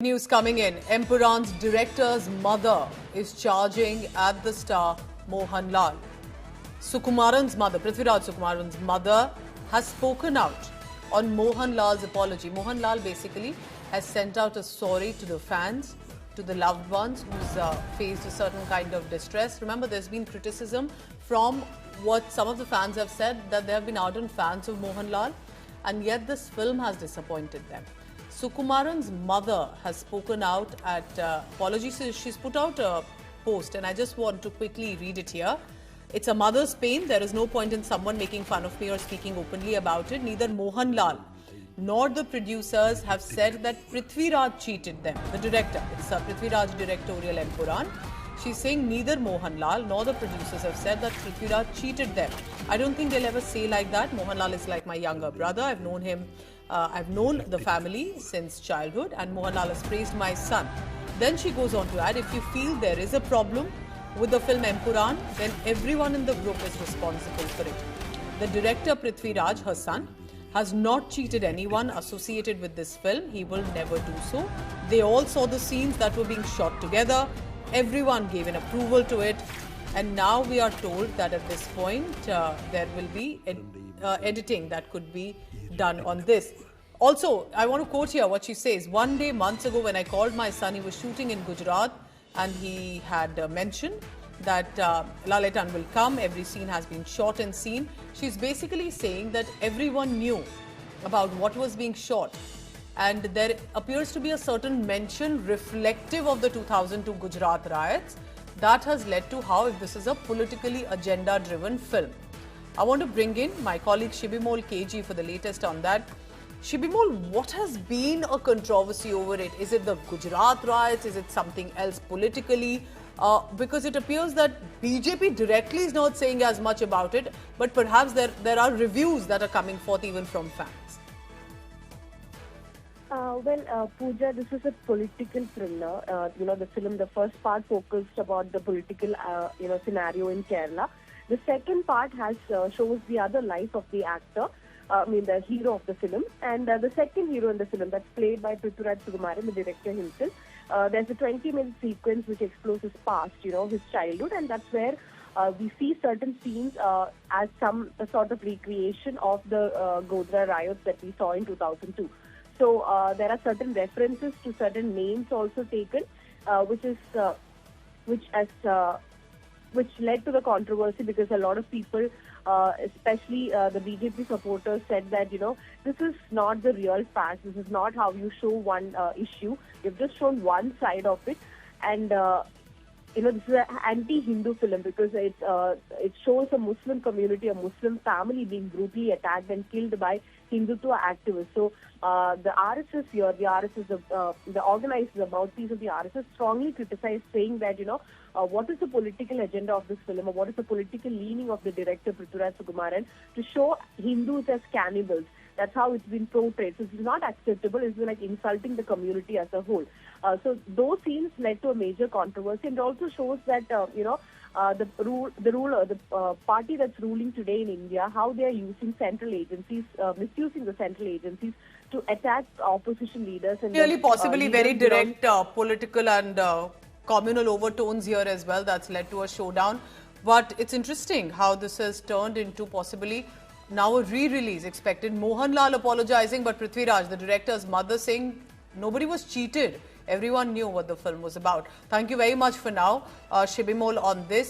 News coming in. Empuran's director's mother is charging at the star Mohanlal. Sukumaran's mother, Prithviraj Sukumaran's mother, has spoken out on Mohanlal's apology. Mohanlal basically has sent out a sorry to the fans, to the loved ones who's faced a certain kind of distress. Remember, there's been criticism from what some of the fans have said, that they have been ardent fans of Mohanlal, and yet this film has disappointed them. Sukumaran's mother has spoken out at apologies. She's put out a post, and I just want to quickly read it here. It's a mother's pain. There is no point in someone making fun of me or speaking openly about it. Neither Mohanlal nor the producers have said that Prithviraj cheated them. The director, it's Prithviraj directorial Empuran. She's saying neither Mohanlal nor the producers have said that Prithviraj cheated them. I don't think they'll ever say like that. Mohanlal is like my younger brother. I've known him. I've known the family since childhood, and Mohanlal has praised my son. Then she goes on to add, if you feel there is a problem with the film Empuran, then everyone in the group is responsible for it. The director Prithviraj, her son, has not cheated anyone associated with this film. He will never do so. They all saw the scenes that were being shot together. Everyone gave an approval to it. And now we are told that at this point, there will be editing that could be done on this. Also, I want to quote here what she says. One day, months ago, when I called my son, he was shooting in Gujarat, and he had mentioned that Laletan will come. Every scene has been shot and seen. She's basically saying that everyone knew about what was being shot. And there appears to be a certain mention reflective of the 2002 Gujarat riots. That has led to how, if this is a politically agenda-driven film. I want to bring in my colleague Shibimol KG for the latest on that. Shibimol, what has been a controversy over it? Is it the Gujarat riots? Is it something else politically? Because it appears that BJP directly is not saying as much about it, but perhaps there are reviews that are coming forth even from fans. Pooja, this is a political thriller. The film, the first part focused about the political, scenario in Kerala. The second part shows the other life of the actor, the hero of the film. And the second hero in the film, that's played by Prithviraj Sukumaran, the director himself. There's a 20-minute sequence which explores his past, his childhood, and that's where we see certain scenes as a sort of recreation of the Godhra riots that we saw in 2002. So there are certain references to certain names also taken, which led to the controversy, because a lot of people, especially the BJP supporters, said that this is not the real fact. This is not how you show one issue. You've just shown one side of it, and this is an anti-Hindu film, because it shows a Muslim community, a Muslim family being brutally attacked and killed by Hindutva activists. So the RSS here, the organizers, the mouthpiece of the RSS, strongly criticized, saying that what is the political agenda of this film, or what is the political leaning of the director Prithviraj Sukumaran to show Hindus as cannibals. That's how it's been portrayed. So it's not acceptable. It's like insulting the community as a whole. So those scenes led to a major controversy, and it also shows that the party that's ruling today in India, how they are using central agencies, misusing the central agencies to attack opposition leaders. And really, possibly very direct political and communal overtones here as well. That's led to a showdown. But it's interesting how this has turned into possibly now a re-release expected. Mohanlal apologizing, but Prithviraj, the director's mother, saying nobody was cheated. Everyone knew what the film was about. Thank you very much for now, Shibimol, on this.